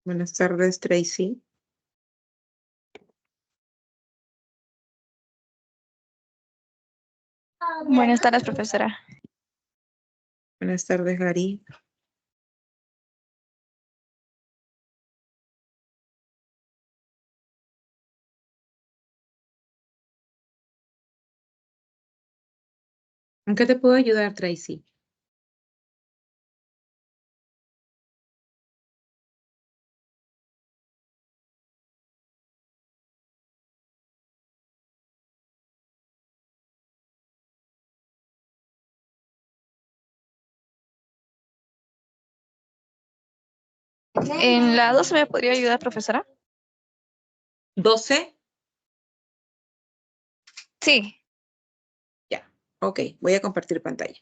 Buenas tardes, Tracy. Buenas tardes, profesora. Buenas tardes, Gary. ¿En qué te puedo ayudar, Tracy? En la 12 me podría ayudar, profesora. 12. Sí. Ya, ok, voy a compartir pantalla.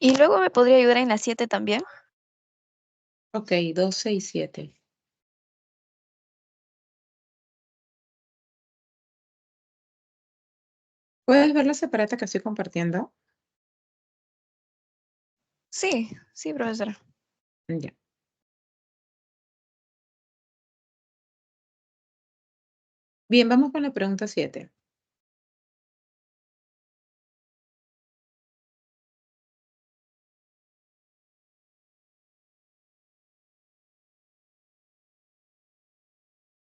Y luego me podría ayudar en la 7 también. Ok, 12 y 7. ¿Puedes ver la separata que estoy compartiendo? Sí, profesora. Ya. Bien, vamos con la pregunta 7.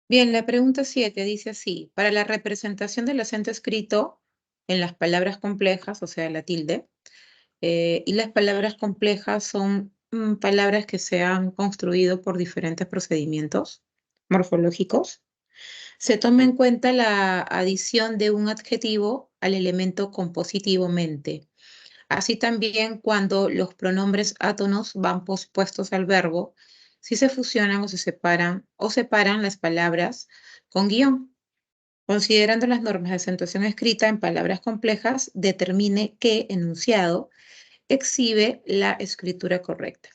Bien, la pregunta 7 dice así: para la representación del acento escrito en las palabras complejas, o sea, la tilde, y las palabras complejas son palabras que se han construido por diferentes procedimientos morfológicos. Se toma en cuenta la adición de un adjetivo al elemento compositivamente. Así también cuando los pronombres átonos van pospuestos al verbo, si se fusionan o separan las palabras con guión. Considerando las normas de acentuación escrita en palabras complejas, determine qué enunciado exhibe la escritura correcta.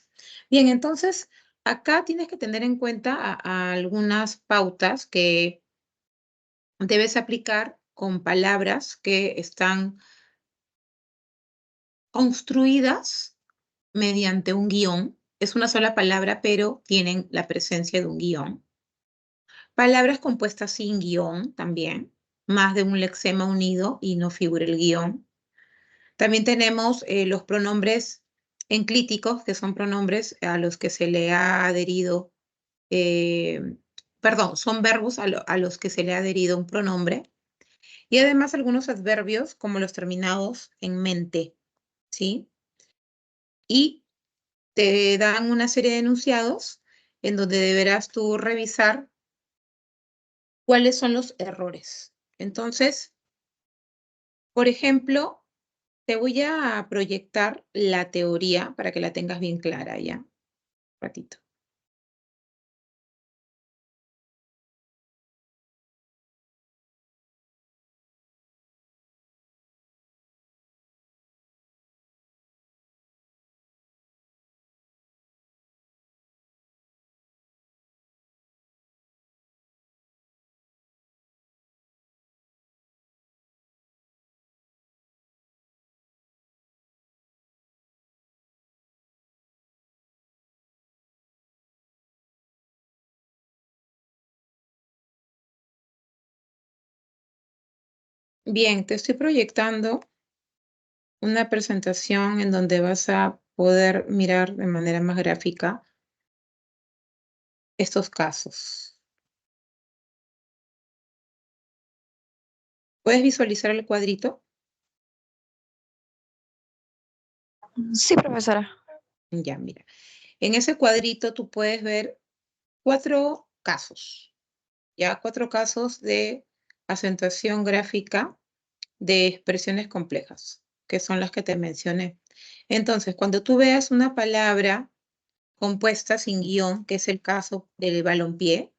Bien, entonces acá tienes que tener en cuenta a algunas pautas que debes aplicar con palabras que están construidas mediante un guión. Es una sola palabra, pero tienen la presencia de un guión. Palabras compuestas sin guión también, más de un lexema unido y no figura el guión. También tenemos los pronombres enclíticos, que son pronombres a los que se le ha adherido, son verbos a los que se le ha adherido un pronombre. Y además algunos adverbios como los terminados en mente, ¿sí? Y te dan una serie de enunciados en donde deberás tú revisar cuáles son los errores. Entonces, por ejemplo, te voy a proyectar la teoría para que la tengas bien clara ya. Un ratito. Bien, te estoy proyectando una presentación en donde vas a poder mirar de manera más gráfica estos casos. ¿Puedes visualizar el cuadrito? Sí, profesora. Ya, mira. En ese cuadrito tú puedes ver 4 casos, ya 4 casos de acentuación gráfica de expresiones complejas, que son las que te mencioné. Entonces, cuando tú veas una palabra compuesta sin guión, que es el caso del balompié,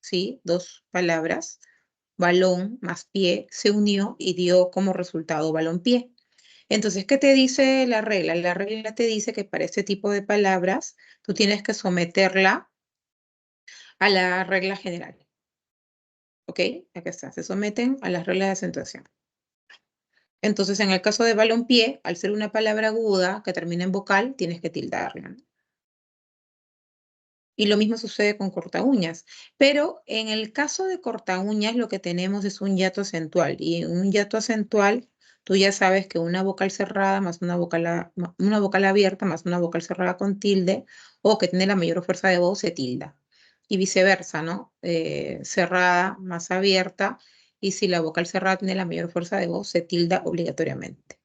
¿sí? Dos palabras, balón más pie, se unió y dio como resultado balompié. Entonces, ¿qué te dice la regla? La regla te dice que para este tipo de palabras, tú tienes que someterla a la regla general. ¿Ok? Acá está, se someten a las reglas de acentuación. Entonces, en el caso de balompié, al ser una palabra aguda que termina en vocal, tienes que tildarla, ¿no? Y lo mismo sucede con corta uñas. Pero en el caso de corta uñas, lo que tenemos es un hiato acentual. Y en un hiato acentual, tú ya sabes que una vocal cerrada más una vocal abierta más una vocal cerrada con tilde, o que tiene la mayor fuerza de voz, se tilda. Y viceversa, ¿no? Cerrada más abierta. Y si la vocal cerrada tiene la mayor fuerza de voz, se tilda obligatoriamente.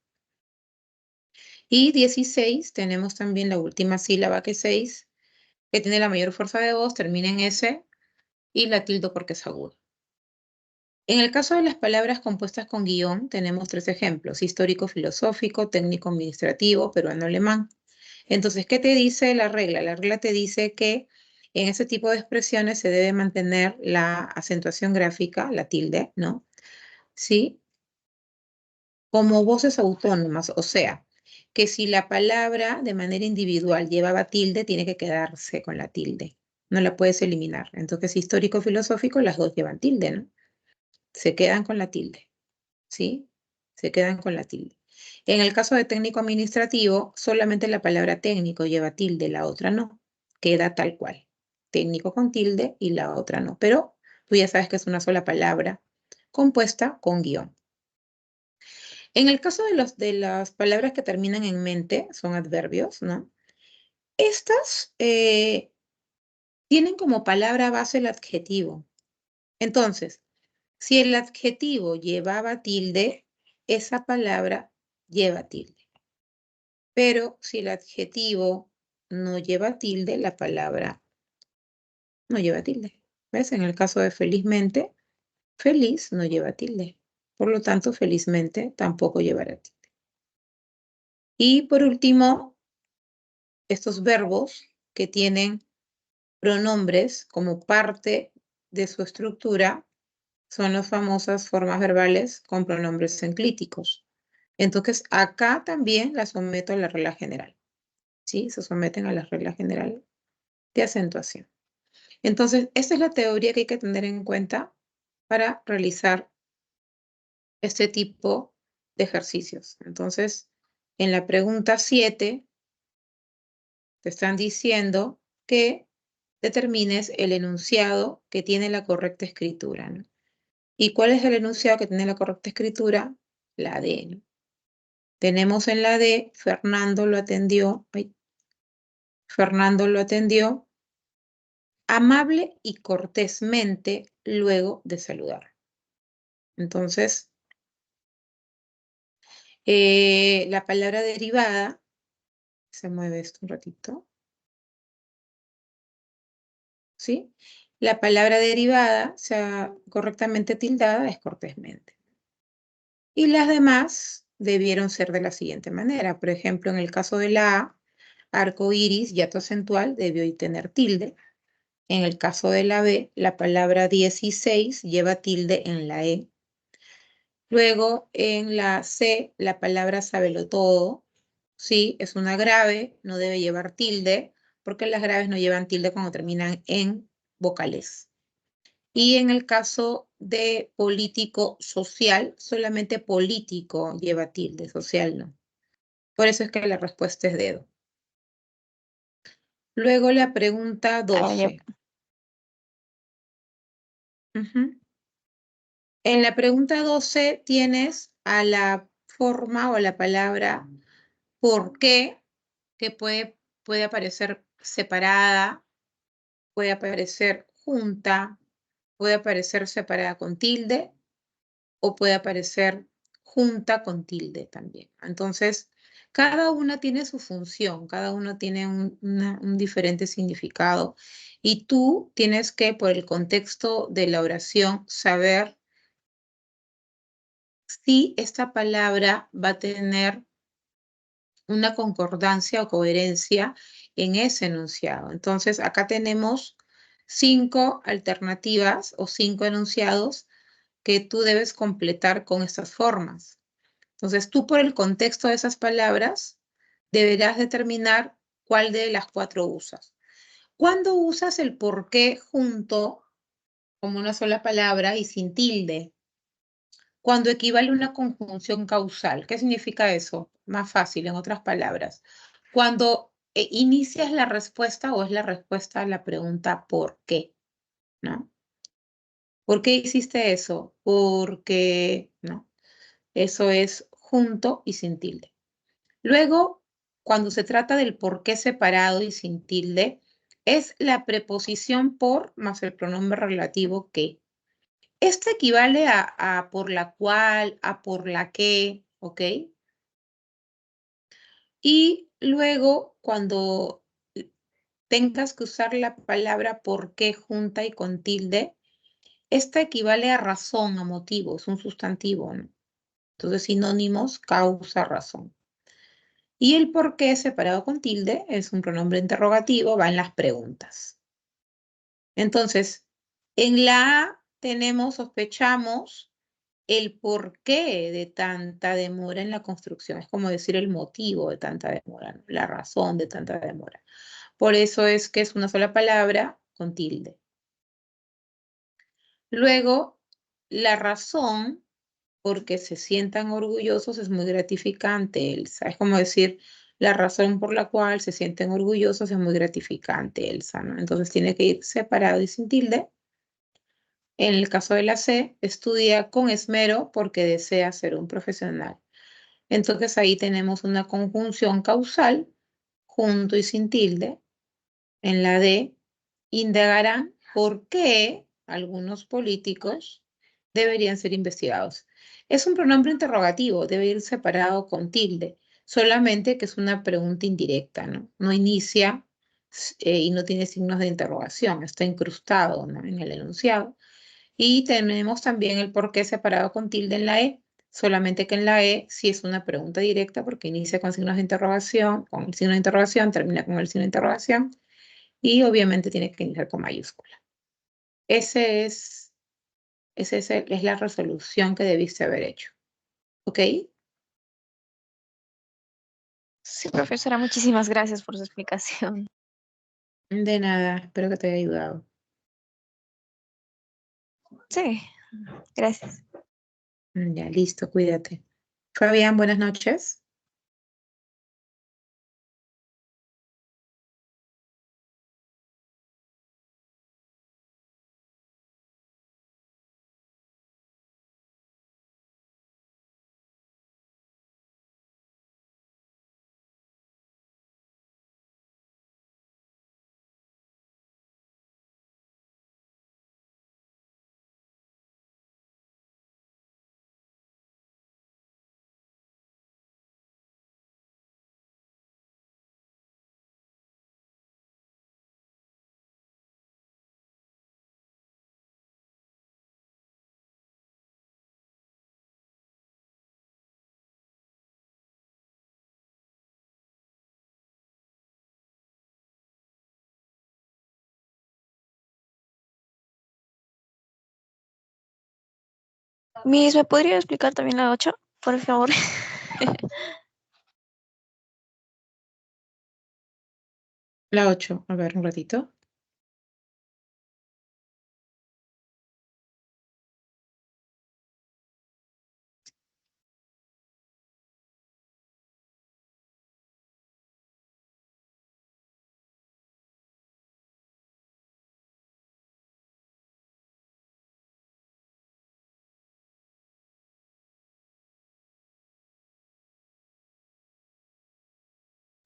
Y 16, tenemos también la última sílaba que es 6, que tiene la mayor fuerza de voz, termina en S y la tildo porque es agudo. En el caso de las palabras compuestas con guión, tenemos 3 ejemplos: histórico-filosófico, técnico-administrativo, peruano-alemán. Entonces, ¿qué te dice la regla? La regla te dice que en ese tipo de expresiones se debe mantener la acentuación gráfica, la tilde, ¿no? ¿Sí? Como voces autónomas, o sea, que si la palabra de manera individual llevaba tilde, tiene que quedarse con la tilde. No la puedes eliminar. Entonces, histórico-filosófico, las dos llevan tilde, ¿no? Se quedan con la tilde, ¿sí? Se quedan con la tilde. En el caso de técnico administrativo, solamente la palabra técnico lleva tilde, la otra no. Queda tal cual. Técnico con tilde y la otra no. Pero tú ya sabes que es una sola palabra compuesta con guión. En el caso de las palabras que terminan en mente, son adverbios, ¿no? Estas tienen como palabra base el adjetivo. Entonces, si el adjetivo llevaba tilde, esa palabra lleva tilde. Pero si el adjetivo no lleva tilde, la palabra no lleva tilde. ¿Ves? En el caso de felizmente, feliz no lleva tilde. Por lo tanto, felizmente tampoco llevará tilde. Y por último, estos verbos que tienen pronombres como parte de su estructura son las famosas formas verbales con pronombres enclíticos. Entonces, acá también la someto a la regla general. ¿Sí? Se someten a la regla general de acentuación. Entonces, esta es la teoría que hay que tener en cuenta para realizar este tipo de ejercicios. Entonces, en la pregunta 7, te están diciendo que determines el enunciado que tiene la correcta escritura, ¿no? ¿Y cuál es el enunciado que tiene la correcta escritura? La D, ¿no? Tenemos en la D, Fernando lo atendió amable y cortésmente luego de saludar. Entonces, la palabra derivada, se mueve esto un ratito, ¿sí? La palabra derivada, o sea, correctamente tildada, es cortésmente. Y las demás debieron ser de la siguiente manera. Por ejemplo, en el caso de la A, arco iris, hiato acentual, debió tener tilde. En el caso de la B, la palabra 16 lleva tilde en la E. Luego, en la C, la palabra sabelotodo, sí, es una grave, no debe llevar tilde, porque las graves no llevan tilde cuando terminan en vocales. Y en el caso de político social, solamente político lleva tilde, social no. Por eso es que la respuesta es dedo. Luego la pregunta 12. En la pregunta 12 tienes a la forma o a la palabra por qué, que puede aparecer separada, puede aparecer junta, puede aparecer separada con tilde o puede aparecer junta con tilde también. Entonces, cada una tiene su función, cada una tiene un diferente significado y tú tienes que, por el contexto de la oración, saber si esta palabra va a tener una concordancia o coherencia en ese enunciado. Entonces, acá tenemos 5 alternativas o 5 enunciados que tú debes completar con estas formas. Entonces, tú por el contexto de esas palabras deberás determinar cuál de las 4 usas. ¿Cuándo usas el por qué junto como una sola palabra y sin tilde? Cuando equivale a una conjunción causal. ¿Qué significa eso? Más fácil, en otras palabras. Cuando inicias la respuesta o es la respuesta a la pregunta ¿por qué? ¿No? ¿Por qué hiciste eso? Porque, no. Eso es junto y sin tilde. Luego, cuando se trata del por qué separado y sin tilde, es la preposición por más el pronombre relativo que. Esto equivale a por la cual, a por la que, ¿ok? Y luego, cuando tengas que usar la palabra por qué junta y con tilde, esta equivale a razón, a motivo, es un sustantivo, ¿no? Entonces, sinónimos, causa, razón. Y el por qué separado con tilde es un pronombre interrogativo, va en las preguntas. Entonces, en la A tenemos, sospechamos, el porqué de tanta demora en la construcción. Es como decir el motivo de tanta demora, ¿no? La razón de tanta demora. Por eso es que es una sola palabra con tilde. Luego, la razón, porque se sientan orgullosos, es muy gratificante, Elsa. Es como decir, la razón por la cual se sienten orgullosos es muy gratificante, Elsa, ¿no? Entonces tiene que ir separado y sin tilde. En el caso de la C, estudia con esmero porque desea ser un profesional. Entonces ahí tenemos una conjunción causal, junto y sin tilde. En la D, indagarán por qué algunos políticos deberían ser investigados. Es un pronombre interrogativo, debe ir separado con tilde, solamente que es una pregunta indirecta, ¿no? No inicia y no tiene signos de interrogación, está incrustado, ¿no? En el enunciado. Y tenemos también el por qué separado con tilde en la E, solamente que en la E sí es una pregunta directa porque inicia con signos de interrogación, con el signo de interrogación, termina con el signo de interrogación y obviamente tiene que iniciar con mayúscula. Ese es, es la resolución que debiste haber hecho. ¿Ok? Sí, profesora, muchísimas gracias por su explicación. De nada, espero que te haya ayudado. Sí, gracias. Ya, listo, cuídate. Fabián, buenas noches. Miss, ¿me podría explicar también la 8, por favor? La 8, a ver, un ratito.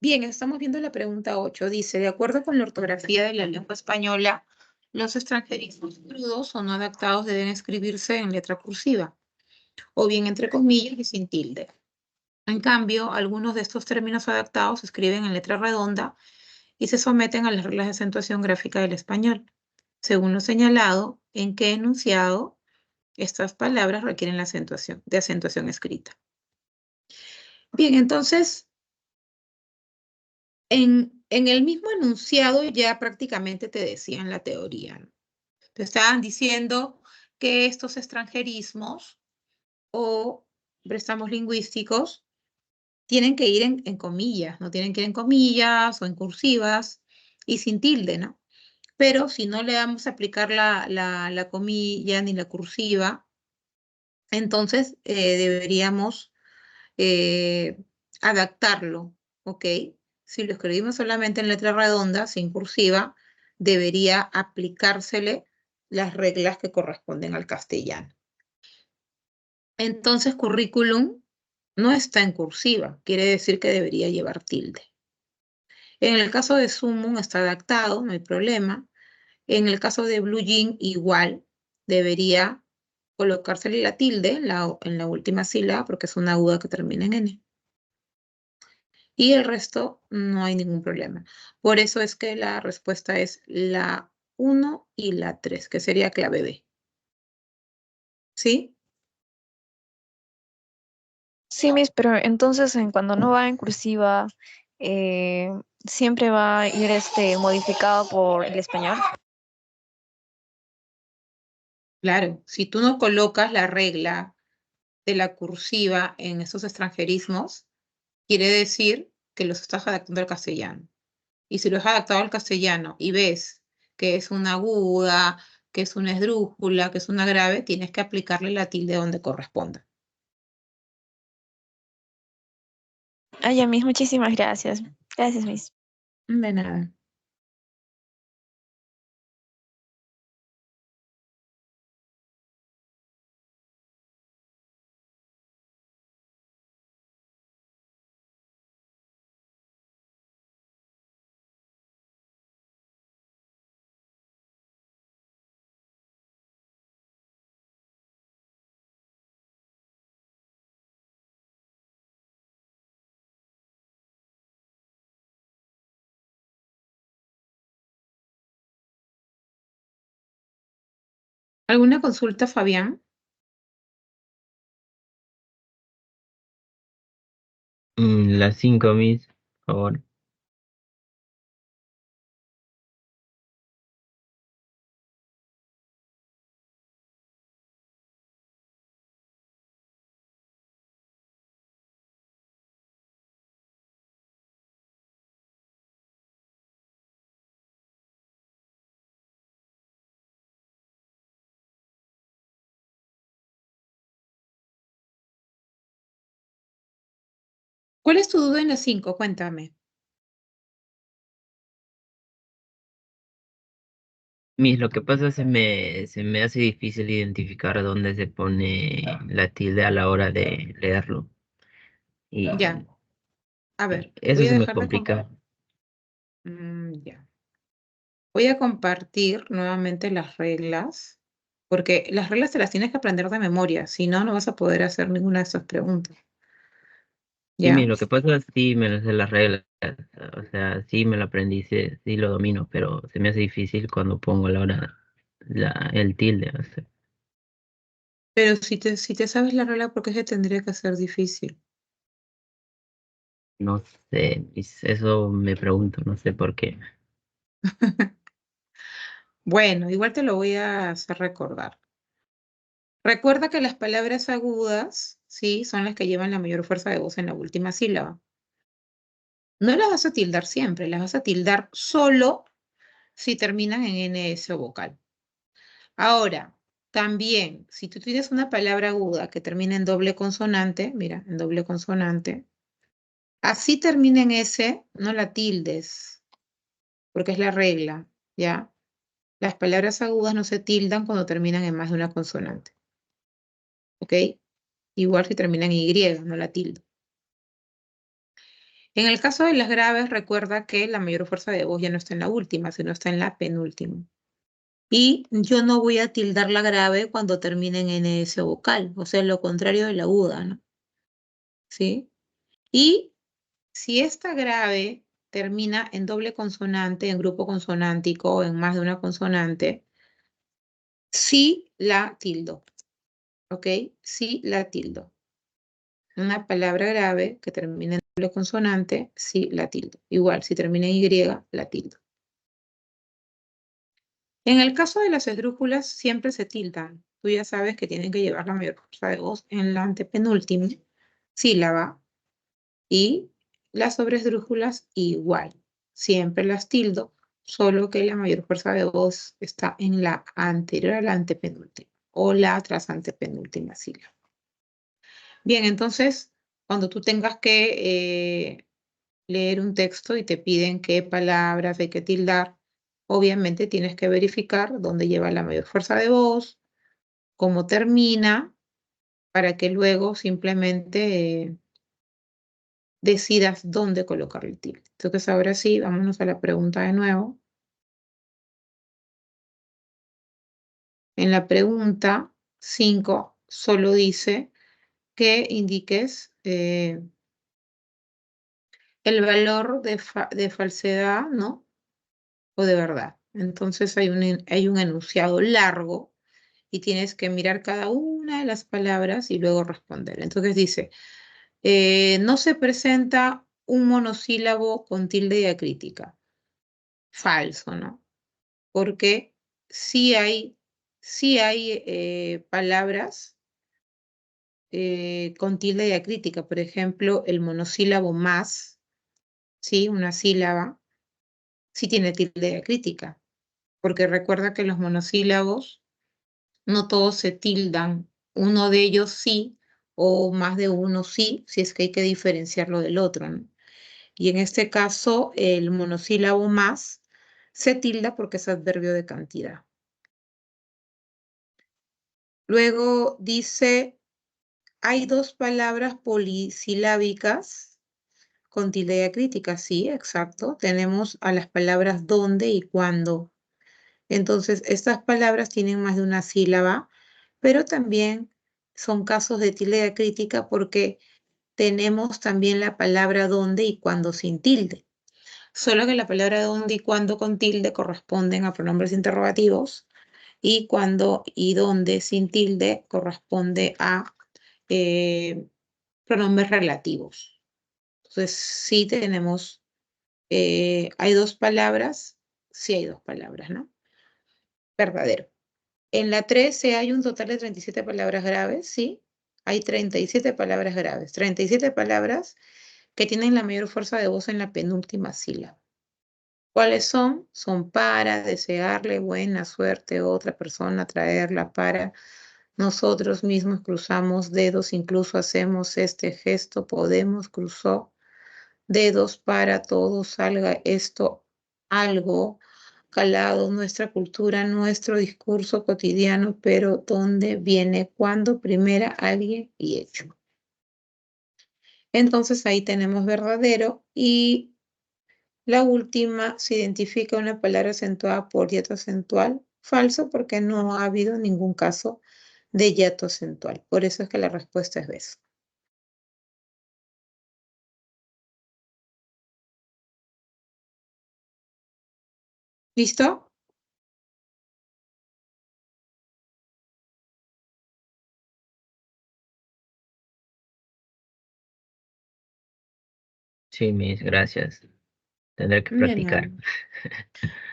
Bien, estamos viendo la pregunta 8. Dice, de acuerdo con la ortografía de la lengua española, los extranjerismos crudos o no adaptados deben escribirse en letra cursiva, o bien entre comillas y sin tilde. En cambio, algunos de estos términos adaptados se escriben en letra redonda y se someten a las reglas de acentuación gráfica del español. Según lo señalado, ¿en qué enunciado Estas palabras requieren la acentuación, de acentuación escrita. Bien, entonces, en el mismo enunciado ya prácticamente te decían la teoría, ¿no? Te estaban diciendo que estos extranjerismos o préstamos lingüísticos tienen que ir en comillas, no tienen que ir en comillas o en cursivas y sin tilde, ¿no? Pero si no le vamos a aplicar la comilla ni la cursiva, entonces deberíamos adaptarlo, ¿ok? Si lo escribimos solamente en letra redonda, sin cursiva, debería aplicársele las reglas que corresponden al castellano. Entonces, currículum no está en cursiva, quiere decir que debería llevar tilde. En el caso de sumum está adaptado, no hay problema. En el caso de blue jean, igual, debería colocársele la tilde en la última sílaba porque es una aguda que termina en N. Y el resto no hay ningún problema. Por eso es que la respuesta es la 1 y la 3, que sería clave B. ¿Sí? Sí, Miss, pero entonces cuando no va en cursiva, eh, siempre va a ir modificado por el español. Claro, si tú no colocas la regla de la cursiva en esos extranjerismos, quiere decir que los estás adaptando al castellano. Y si lo has adaptado al castellano y ves que es una aguda, que es una esdrújula, que es una grave, tienes que aplicarle la tilde donde corresponda. Ah, ya, Miss, muchísimas gracias. Gracias, Miss. De nada. ¿Alguna consulta, Fabián? Las 5, Miss, por favor. ¿Cuál es tu duda en las 5? Cuéntame. Miss, lo que pasa es que se me hace difícil identificar dónde se pone la tilde a la hora de leerlo. Y Ya, a ver, eso voy a se me dejar de complica. ya. Voy a compartir nuevamente las reglas, porque las reglas te las tienes que aprender de memoria, si no, no vas a poder hacer ninguna de esas preguntas. Sí, Miss, ¿Ya? lo que pasa es que sí me las sé las reglas. O sea, sí me lo aprendí, sí, sí lo domino, pero se me hace difícil cuando pongo la hora, el tilde. O sea, Pero si te sabes la regla, ¿por qué se tendría que hacer difícil? no sé, Miss, eso me pregunto, no sé por qué. Bueno, igual te lo voy a hacer recordar. Recuerda que las palabras agudas, sí, son las que llevan la mayor fuerza de voz en la última sílaba. No las vas a tildar siempre, las vas a tildar solo si terminan en NS o vocal. Ahora, también, si tú tienes una palabra aguda que termina en doble consonante, mira, en doble consonante, así termina en S, no la tildes, porque es la regla, ¿ya? Las palabras agudas no se tildan cuando terminan en más de una consonante, ¿ok? Igual si terminan en Y, no la tildo. En el caso de las graves, recuerda que la mayor fuerza de voz ya no está en la última, sino está en la penúltima. Y yo no voy a tildar la grave cuando termine en NS vocal, o sea, lo contrario de la aguda, ¿no? ¿Sí? Y si esta grave termina en doble consonante, en grupo consonántico, en más de una consonante, sí la tildo. ¿ok? Sí la tildo. Una palabra grave que termine en doble consonante, sí la tildo. Igual, si termina en Y, la tildo. En el caso de las esdrújulas, siempre se tildan. Tú ya sabes que tienen que llevar la mayor fuerza de voz en la antepenúltima sílaba. Y las sobresdrújulas igual. Siempre las tildo, solo que la mayor fuerza de voz está en la anterior a la antepenúltima o la tras antepenúltima sílaba. Bien, entonces, cuando tú tengas que leer un texto y te piden qué palabras hay que tildar, obviamente tienes que verificar dónde lleva la mayor fuerza de voz, cómo termina, para que luego simplemente decidas dónde colocar el tilde. Entonces, ahora sí, vámonos a la pregunta de nuevo. En la pregunta 5 solo dice que indiques el valor de falsedad, ¿no? O de verdad. Entonces hay un enunciado largo y tienes que mirar cada una de las palabras y luego responder. Entonces dice, no se presenta un monosílabo con tilde diacrítica. Falso, ¿no? Porque sí hay palabras con tilde diacrítica. Por ejemplo, el monosílabo más, ¿sí? Una sílaba, sí tiene tilde diacrítica. Porque recuerda que los monosílabos no todos se tildan. Uno de ellos sí, o más de uno sí, si es que hay que diferenciarlo del otro, ¿no? Y en este caso, el monosílabo más se tilda porque es adverbio de cantidad. Luego dice, hay dos palabras polisilábicas con tilde diacrítica. Sí, exacto. Tenemos a las palabras dónde y cuándo. Entonces, estas palabras tienen más de una sílaba, pero también son casos de tilde diacrítica porque tenemos también la palabra dónde y cuándo sin tilde. Solo que la palabra dónde y cuándo con tilde corresponden a pronombres interrogativos y cuando y dónde sin tilde corresponde a pronombres relativos. Entonces, sí tenemos, hay dos palabras, sí hay dos palabras, ¿no? Verdadero. En la 13 hay un total de 37 palabras graves, sí. Hay 37 palabras graves, 37 palabras que tienen la mayor fuerza de voz en la penúltima sílaba. ¿Cuáles son? Son para, desearle buena suerte a otra persona, traerla para nosotros mismos, cruzamos dedos, incluso hacemos este gesto, podemos, cruzó dedos para todo salga esto algo calado, nuestra cultura, nuestro discurso cotidiano, pero ¿dónde viene? ¿Cuándo? Primera, alguien y hecho. Entonces ahí tenemos verdadero y la última se identifica una palabra acentuada por hiato acentual. Falso porque no ha habido ningún caso de hiato acentual. Por eso es que la respuesta es beso. ¿Listo? Sí, mis gracias. Tendré que De nada. practicar.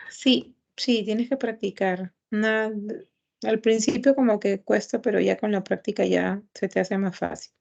Sí, sí, tienes que practicar. Al principio como que cuesta, pero ya con la práctica ya se te hace más fácil.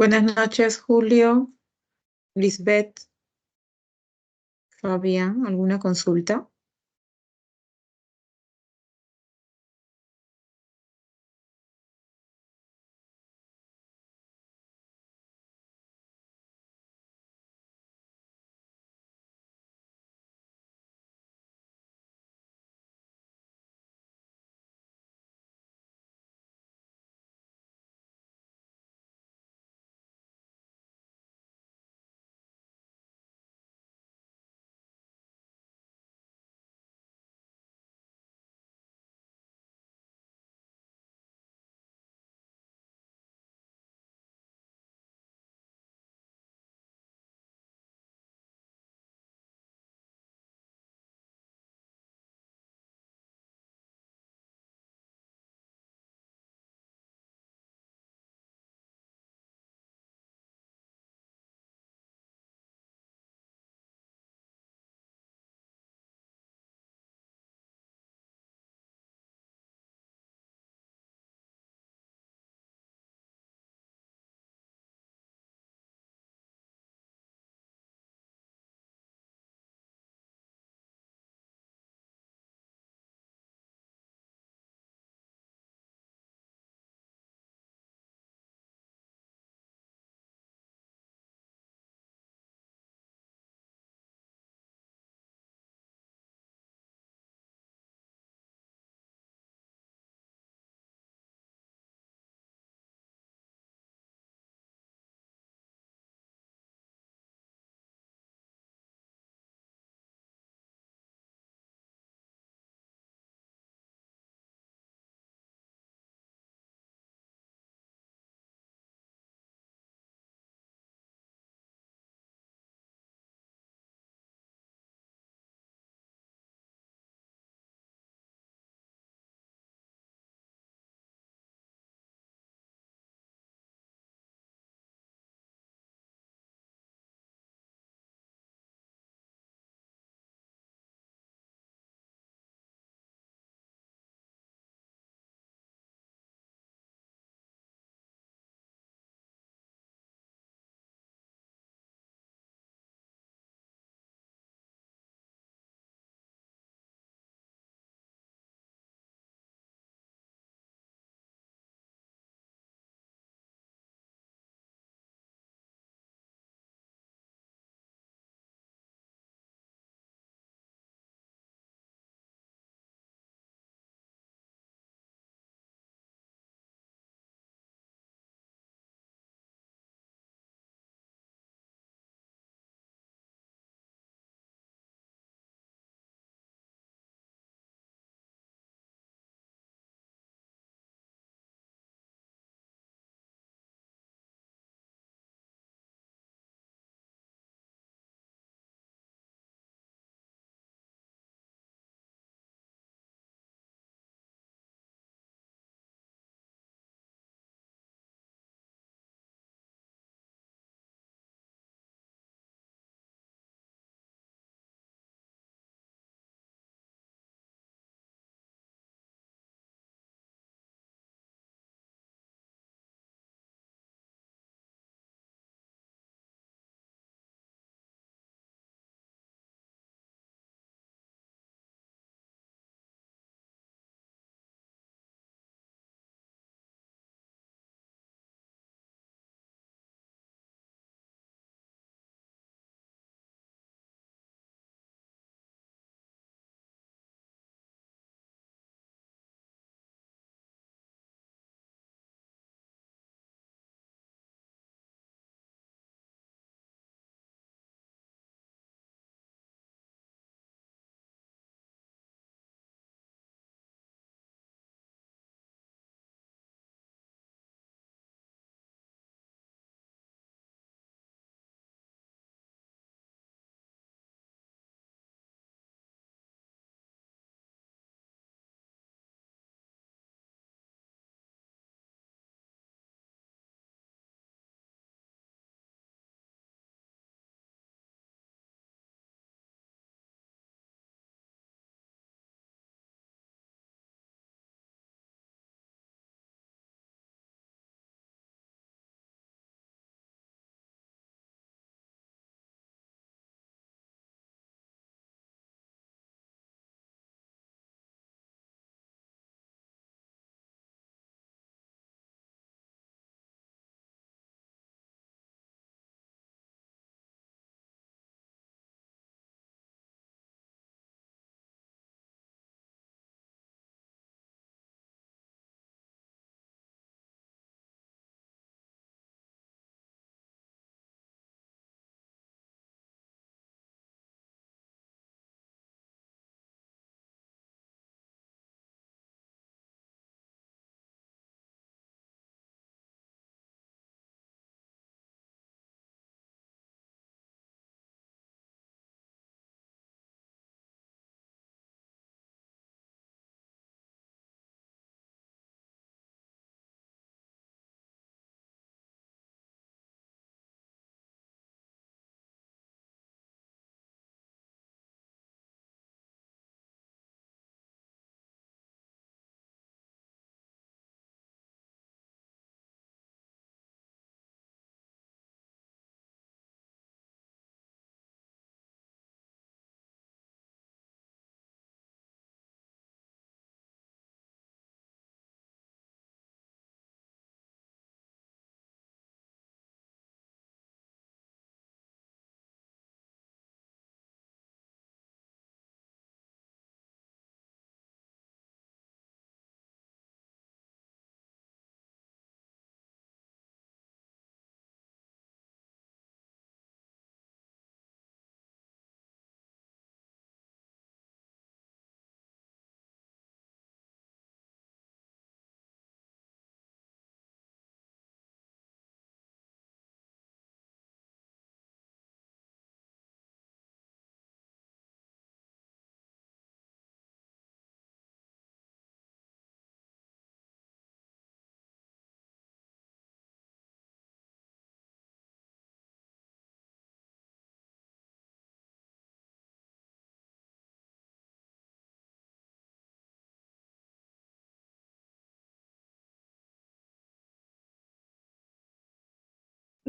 Buenas noches, Julio, Lisbeth, Fabián, ¿alguna consulta?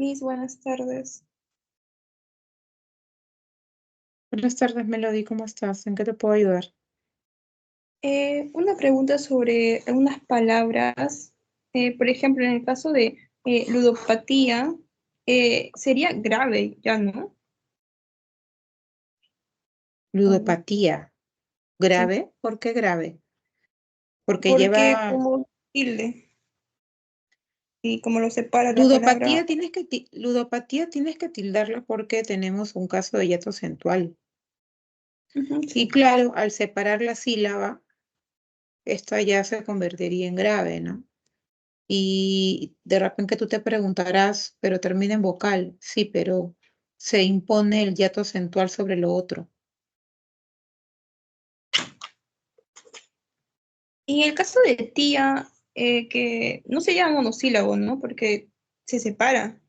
Miss, buenas tardes. Buenas tardes, Melody, ¿cómo estás? ¿En qué te puedo ayudar? Una pregunta sobre algunas palabras. Por ejemplo, en el caso de ludopatía, sería grave, ¿ya no? Mm, Ludopatía. sí, ¿Grave? ¿Por qué grave? Porque porque lleva... como tilde y como lo separa la palabra. Ludopatía tienes que tildarla porque tenemos un caso de hiato acentual. Ujú, Y sí. claro, al separar la sílaba, esta ya se convertiría en grave, ¿no? Y de repente tú te preguntarás, pero termina en vocal. Sí, pero se impone el hiato acentual sobre lo otro. Y en el caso de tía, que no se llama monosílabo, ¿no? Porque se separa.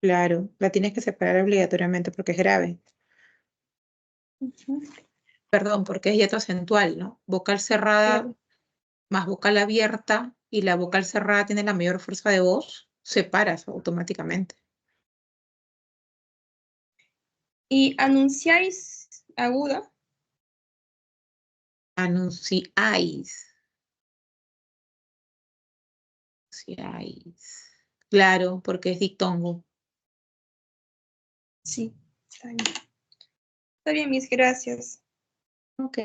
Claro, la tienes que separar obligatoriamente porque es grave. Ujú, Perdón, porque es hiato acentual, ¿no? Vocal cerrada claro. más vocal abierta y la vocal cerrada tiene la mayor fuerza de voz, separas automáticamente. Y anunciáis aguda. Anunciáis. Anunciáis. Claro, porque es dictongo. Sí, está bien. Está bien, mis gracias. Ok.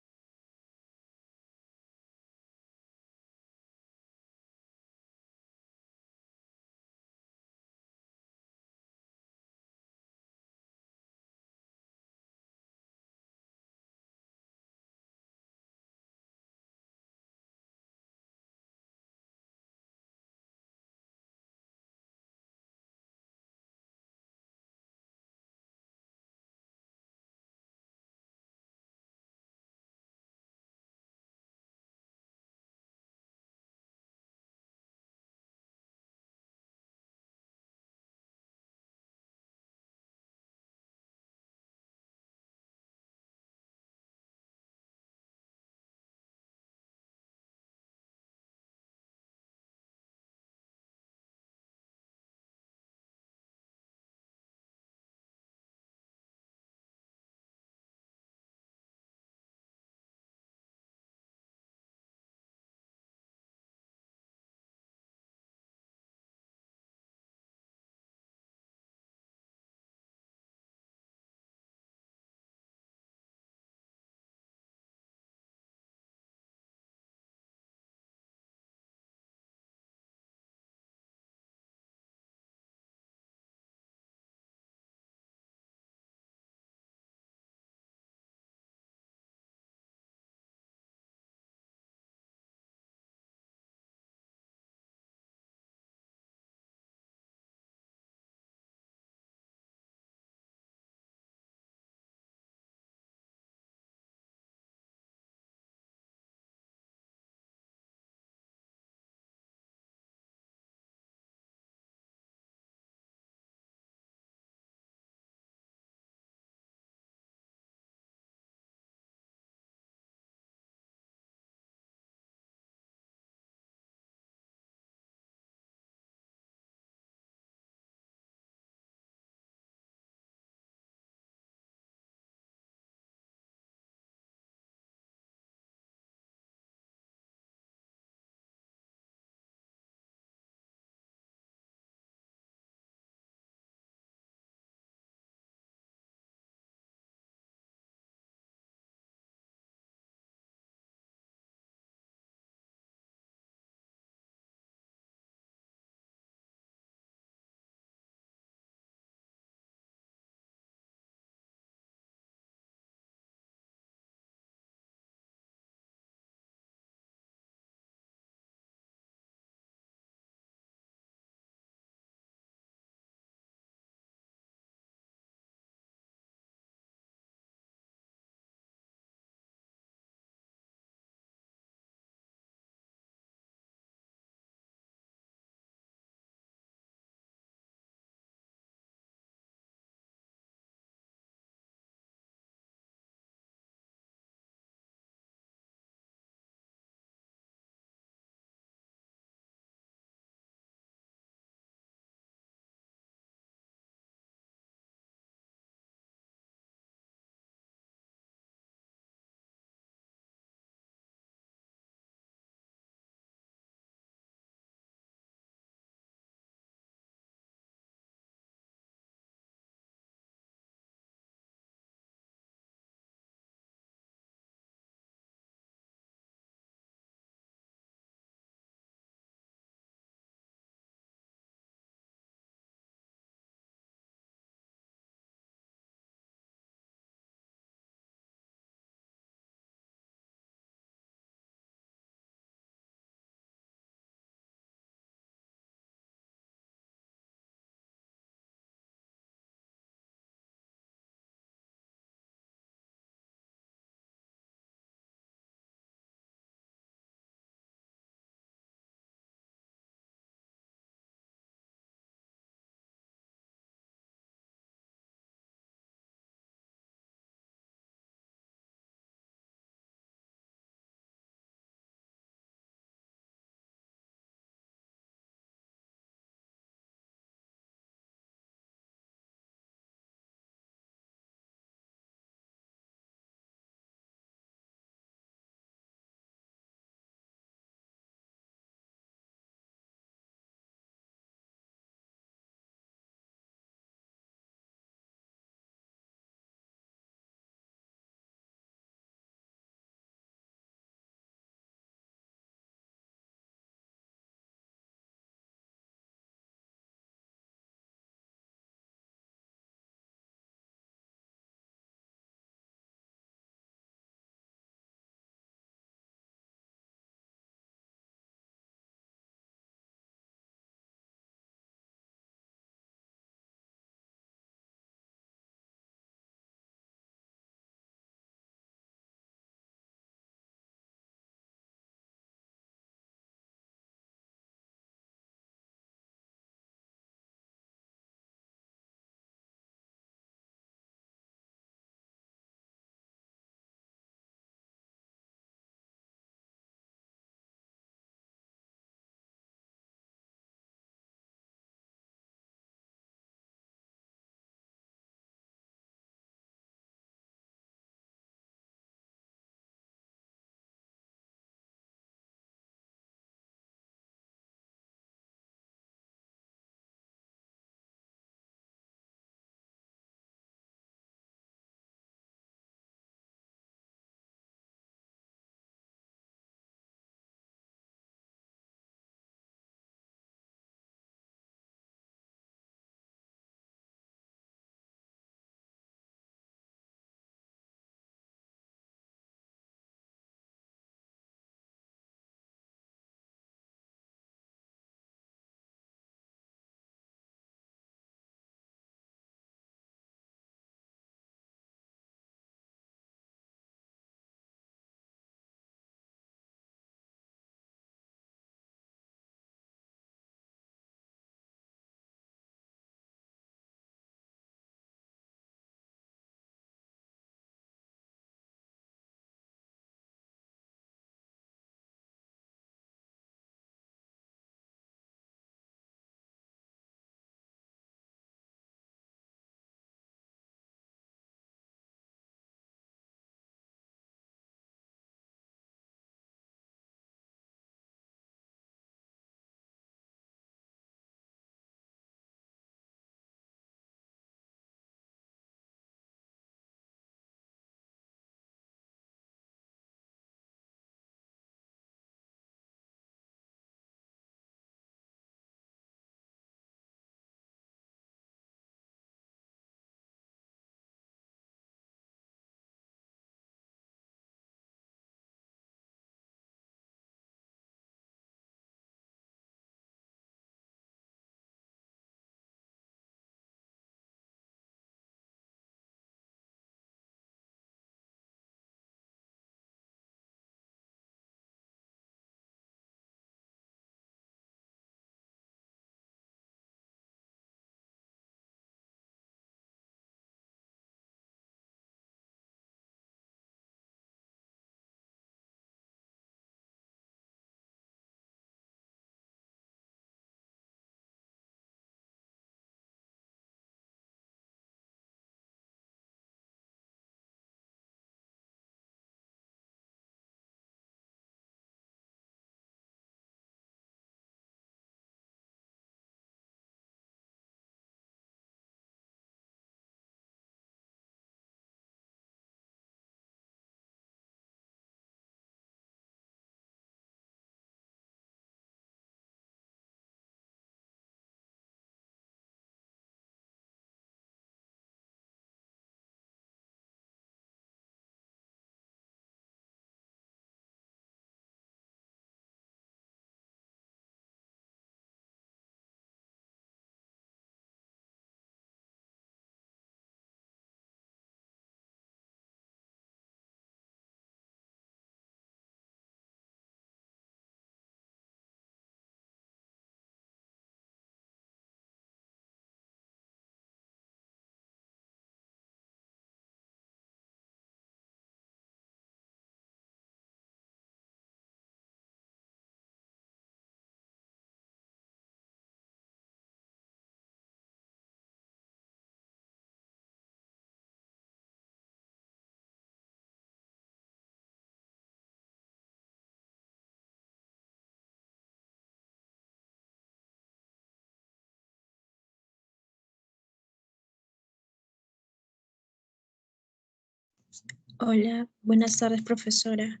Hola, buenas tardes, profesora.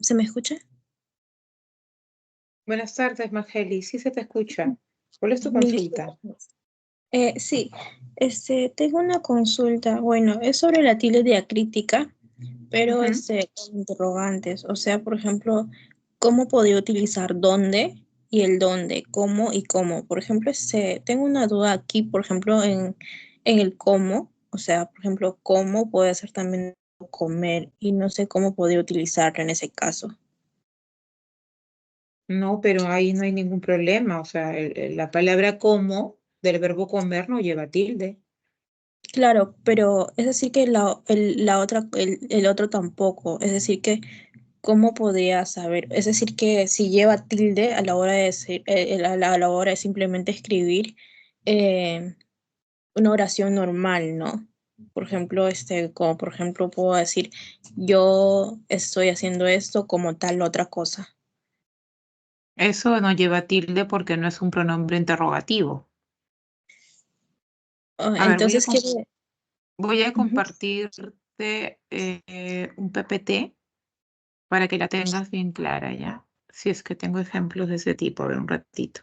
¿Se me escucha? Buenas tardes, Mageli. Sí se te escucha. ¿Cuál es tu Mil consulta? disculpas. Sí, tengo una consulta. Bueno, es sobre la tilde diacrítica, pero Ujú. con interrogantes. O sea, por ejemplo, ¿cómo podría utilizar dónde y el dónde? ¿Cómo y cómo? Por ejemplo, tengo una duda aquí, por ejemplo, en el cómo. O sea, por ejemplo, cómo puede ser también comer y no sé cómo podría utilizarlo en ese caso. No, pero ahí no hay ningún problema. O sea, la palabra como del verbo comer no lleva tilde. Claro, pero es decir que la otra, el otro tampoco. Es decir que, ¿cómo podría saber? Es decir que si lleva tilde a la hora de a la hora de simplemente escribir eh, una oración normal, ¿no? Por ejemplo, como por ejemplo puedo decir, yo estoy haciendo esto como tal otra cosa. Eso no lleva tilde porque no es un pronombre interrogativo. Ah, A ver, entonces quiere. voy a Ujú. compartirte un PPT para que la tengas bien clara ya. Si es que tengo ejemplos de ese tipo, a ver un ratito.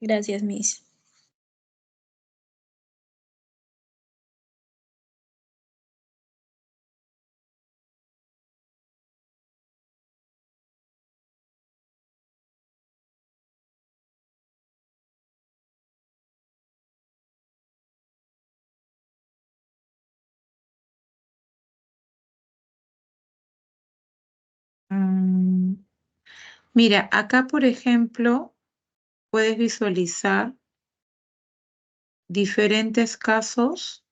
Gracias, Miss. Mm, Mira, acá por ejemplo puedes visualizar diferentes casos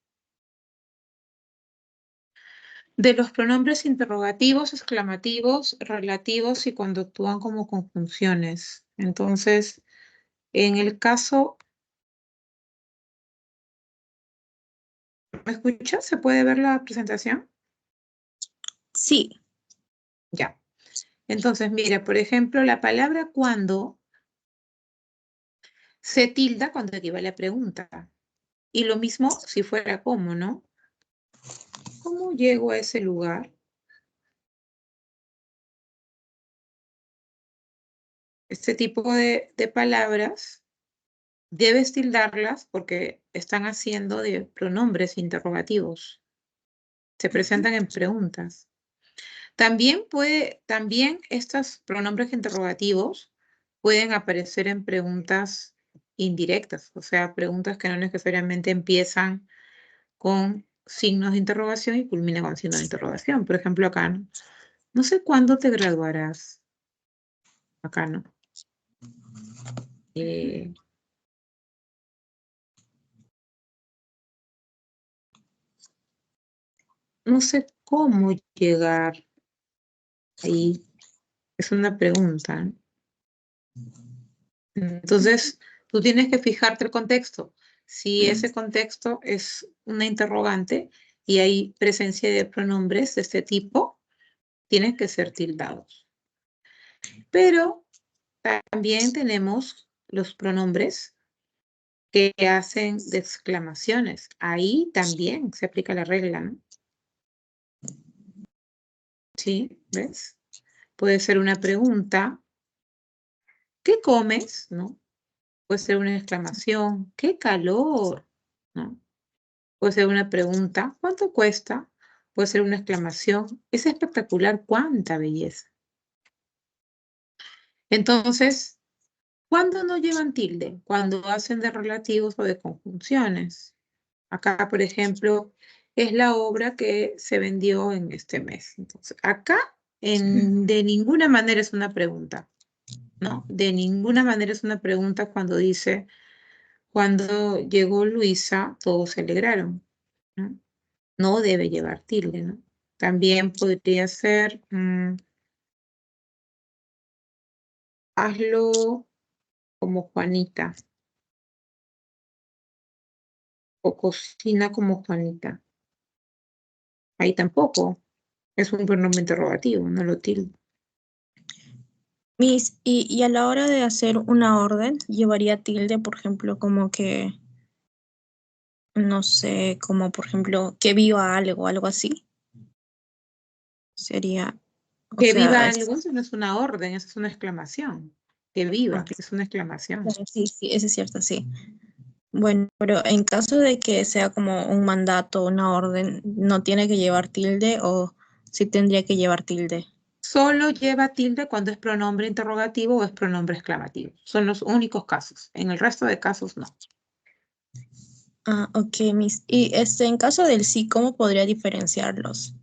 de los pronombres interrogativos, exclamativos, relativos y cuando actúan como conjunciones. Entonces, en el caso, ¿me escuchas? ¿Se puede ver la presentación? Sí, Ya. Entonces, mira, por ejemplo, la palabra cuando se tilda cuando equivale a pregunta. Y lo mismo si fuera cómo, ¿no? ¿Cómo llego a ese lugar? Este tipo de palabras debes tildarlas porque están haciendo de pronombres interrogativos. Se presentan en preguntas. También estos pronombres interrogativos pueden aparecer en preguntas indirectas, o sea, preguntas que no necesariamente empiezan con signos de interrogación y culminan con signos de interrogación. Por ejemplo, acá, ¿no? No sé cuándo te graduarás. Acá, ¿no? Eh, no sé cómo llegar ahí. Es una pregunta, ¿no? Entonces, tú tienes que fijarte el contexto. Si ese contexto es una interrogante y hay presencia de pronombres de este tipo, tienen que ser tildados. Pero también tenemos los pronombres que hacen de exclamaciones. Ahí también se aplica la regla, ¿no? ¿Sí? ¿Ves? Puede ser una pregunta, ¿qué comes? ¿No? Puede ser una exclamación, ¡qué calor! ¿No? Puede ser una pregunta, ¿cuánto cuesta? Puede ser una exclamación, es espectacular, cuánta belleza. Entonces, ¿cuándo no llevan tilde? Cuando hacen de relativos o de conjunciones. Acá, por ejemplo, es la obra que se vendió en este mes. Entonces, acá de ninguna manera es una pregunta, ¿no? De ninguna manera es una pregunta cuando dice, cuando llegó Luisa, todos se alegraron, ¿no? No debe llevar tilde, ¿no? También podría ser, hazlo como Juanita o cocina como Juanita. Ahí tampoco es un pronombre interrogativo, no lo tilde. Miss, y a la hora de hacer una orden, llevaría tilde, por ejemplo, como que, no sé, como por ejemplo, que viva algo, algo así. sería, o Que sea, viva algo, eso no es una orden, eso es una exclamación. Que viva, ok, es una exclamación. claro, sí, sí, eso es cierto, sí. Bueno, pero en caso de que sea como un mandato, una orden, ¿no tiene que llevar tilde o sí tendría que llevar tilde? Solo lleva tilde cuando es pronombre interrogativo o es pronombre exclamativo. Son los únicos casos. En el resto de casos no. Ah, ok, Miss. Y en caso del sí, ¿cómo podría diferenciarlos?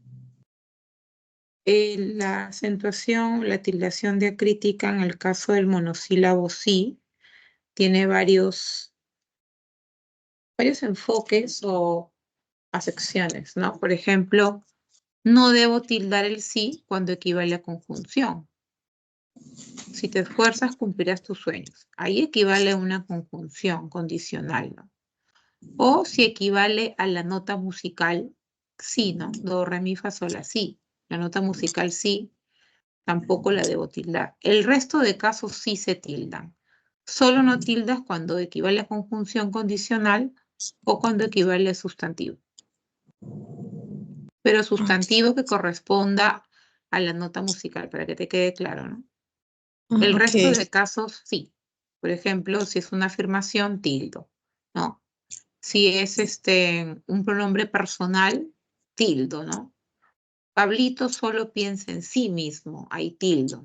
La acentuación, la tildación diacrítica en el caso del monosílabo sí tiene varios enfoques o acepciones, ¿no? Por ejemplo, no debo tildar el sí cuando equivale a conjunción. Si te esfuerzas, cumplirás tus sueños. Ahí equivale a una conjunción condicional, ¿no? O si equivale a la nota musical, sí, ¿no? Do, re, mi, fa, sol, la, sí. La nota musical sí, tampoco la debo tildar. El resto de casos sí se tildan. Solo no tildas cuando equivale a conjunción condicional o cuando equivale a sustantivo. Pero sustantivo que corresponda a la nota musical, para que te quede claro, ¿no? El Ok, resto de casos sí. Por ejemplo, si es una afirmación, tildo, ¿no? Si es un pronombre personal, tildo, ¿no? Pablito solo piensa en sí mismo, ahí tildo.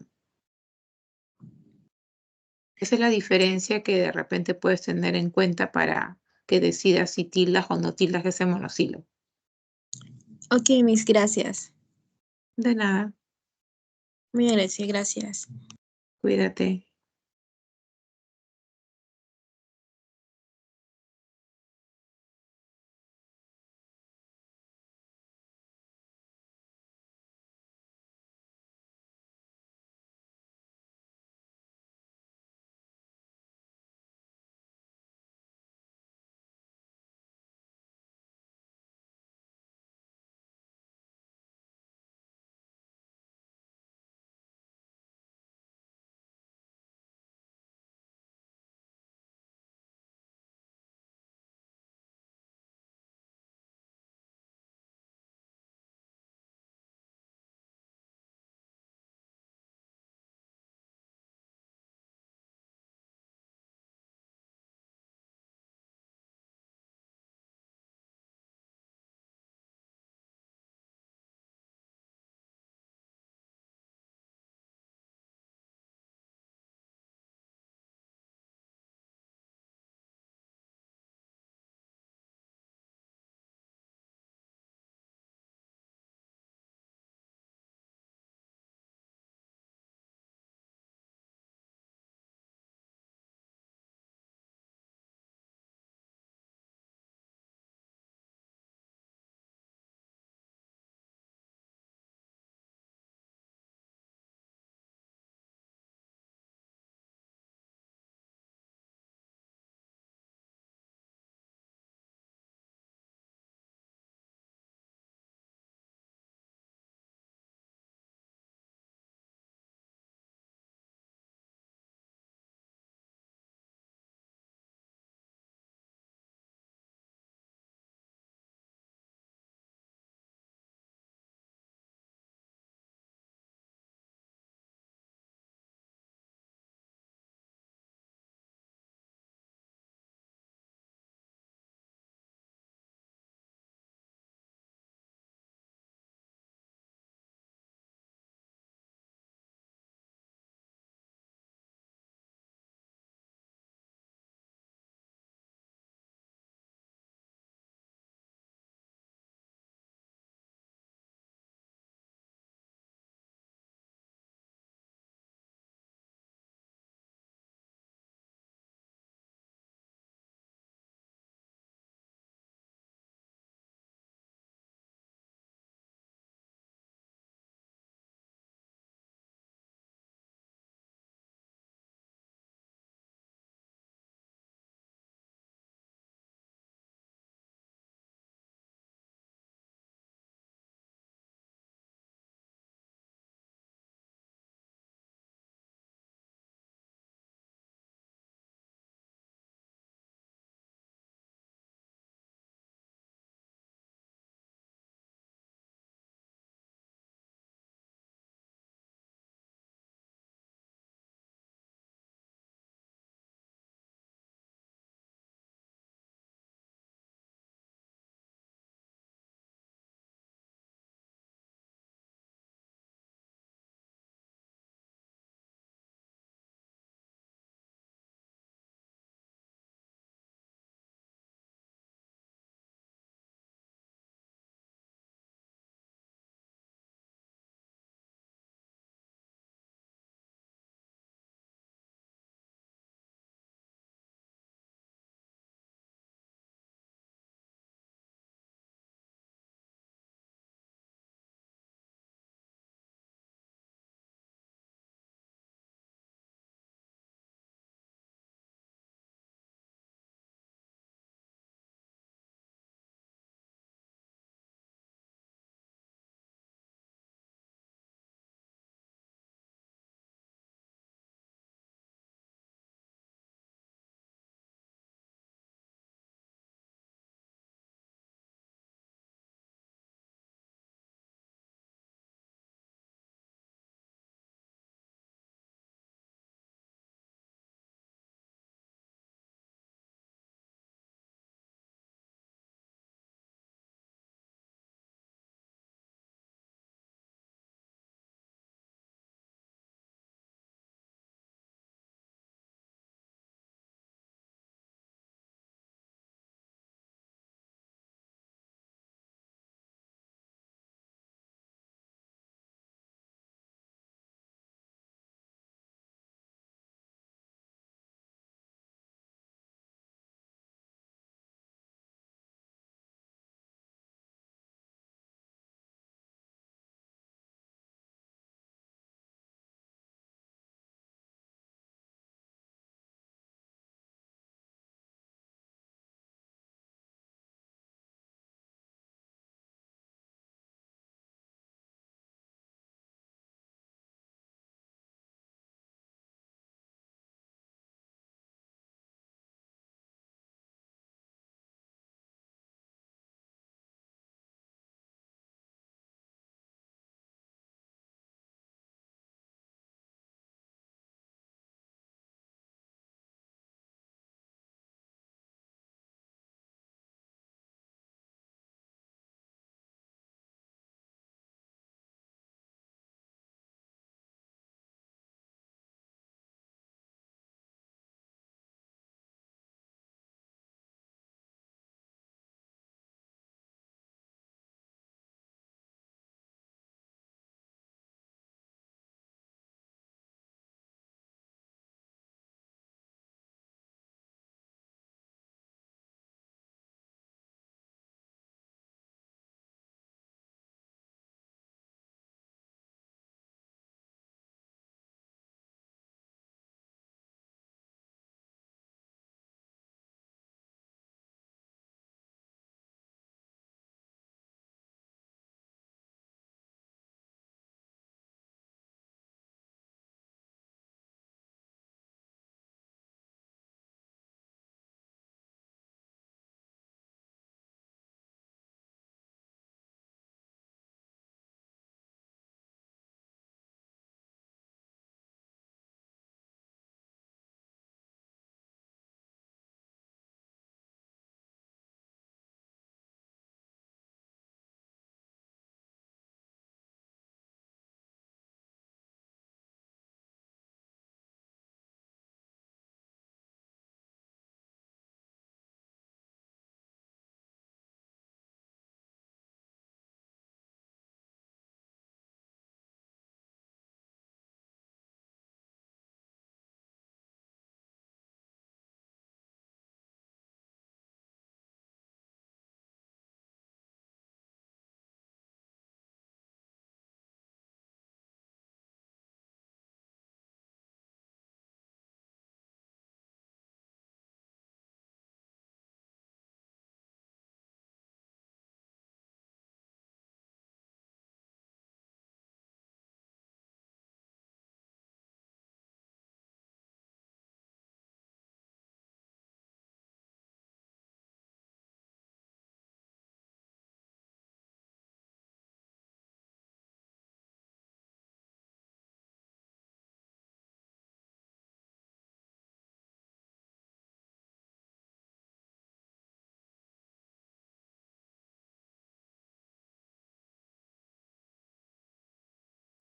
Esa es la diferencia que de repente puedes tener en cuenta para que decidas si tildas o no tildas ese monosílabo. ok, Miss, gracias. De nada, Muy agradecida, gracias. cuídate.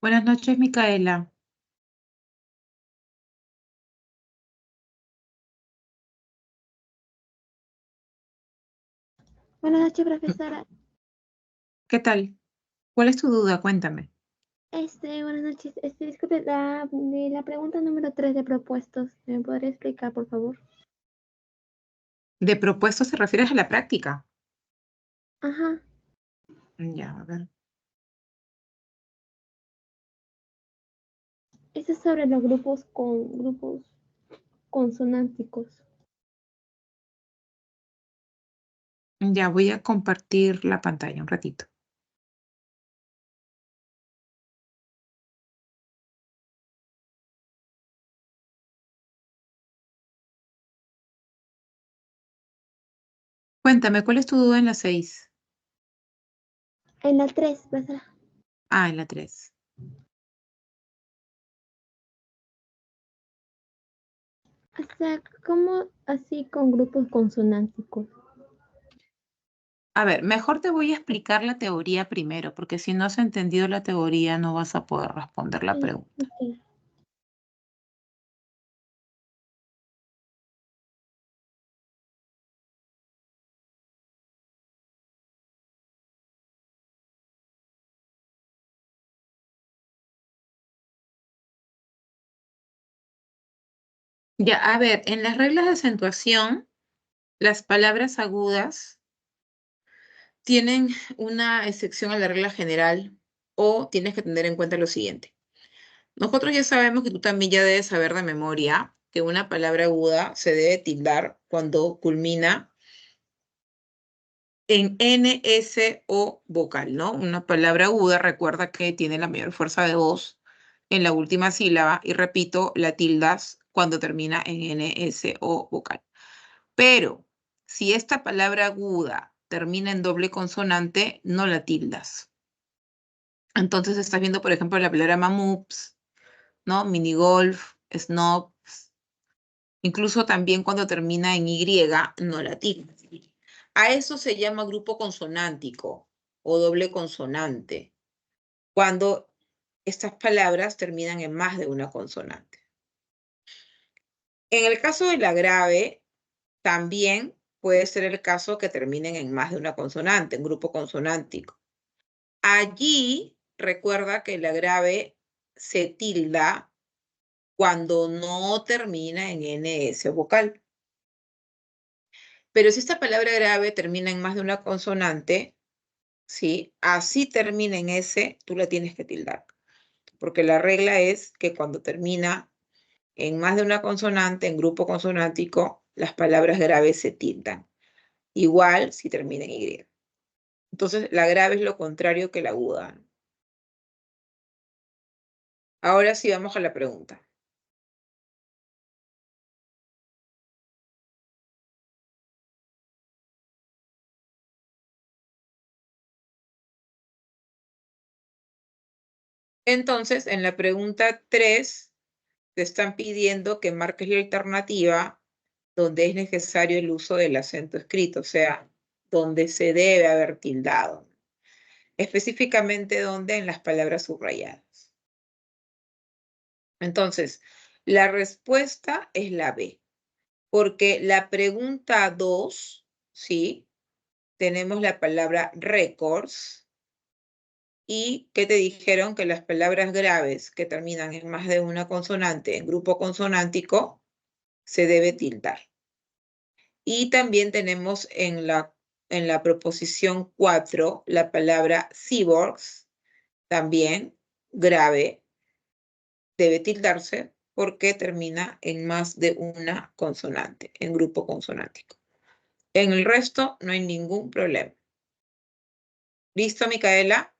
Buenas noches, Micaela. Buenas noches, profesora. ¿Qué tal? ¿Cuál es tu duda? Cuéntame. Buenas noches. Disculpe, de la pregunta número 3 de propuestos, ¿me podría explicar, por favor? ¿De propuestos te refieres a la práctica? Ajá. Ya, a ver. Eso es sobre los grupos consonánticos. Ya voy a compartir la pantalla un ratito. Cuéntame, ¿cuál es tu duda en la 6? En la 3, profesora. Ah, en la 3. O sea, ¿cómo así con grupos consonánticos? A ver, mejor te voy a explicar la teoría primero, porque si no has entendido la teoría no vas a poder responder la pregunta. Ok. Ya, a ver, en las reglas de acentuación, las palabras agudas tienen una excepción a la regla general o tienes que tener en cuenta lo siguiente. Nosotros ya sabemos que tú también ya debes saber de memoria que una palabra aguda se debe tildar cuando culmina en N, S o vocal, ¿no? Una palabra aguda, recuerda que tiene la mayor fuerza de voz en la última sílaba y repito, la tildas cuando termina en N, S o vocal. Pero si esta palabra aguda termina en doble consonante, no la tildas. Entonces estás viendo, por ejemplo, la palabra mamups, ¿no? Minigolf, snobs, incluso también cuando termina en Y, no la tildas. A eso se llama grupo consonántico o doble consonante, cuando estas palabras terminan en más de una consonante. En el caso de la grave, también puede ser el caso que terminen en más de una consonante, en grupo consonántico. Allí, recuerda que la grave se tilda cuando no termina en NS vocal. Pero si esta palabra grave termina en más de una consonante, ¿sí? Así termina en S, tú la tienes que tildar. Porque la regla es que cuando termina en más de una consonante, en grupo consonántico, las palabras graves se tildan. Igual si termina en Y. Entonces, la grave es lo contrario que la aguda. Ahora sí vamos a la pregunta. Entonces, en la pregunta 3, te están pidiendo que marques la alternativa donde es necesario el uso del acento escrito, o sea, donde se debe haber tildado. Específicamente donde en las palabras subrayadas. Entonces, la respuesta es la B, porque la pregunta 2, ¿sí? Tenemos la palabra records. ¿Y qué te dijeron? Que las palabras graves que terminan en más de una consonante, en grupo consonántico, se debe tildar. Y también tenemos en la proposición 4 la palabra cyborgs, también grave, debe tildarse porque termina en más de una consonante, en grupo consonántico. En el resto no hay ningún problema. ¿Listo, Micaela?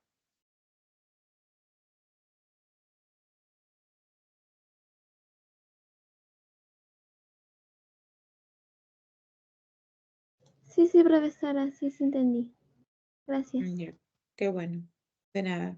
Sí, profesora, sí entendí. Gracias. Ya, qué bueno. De nada.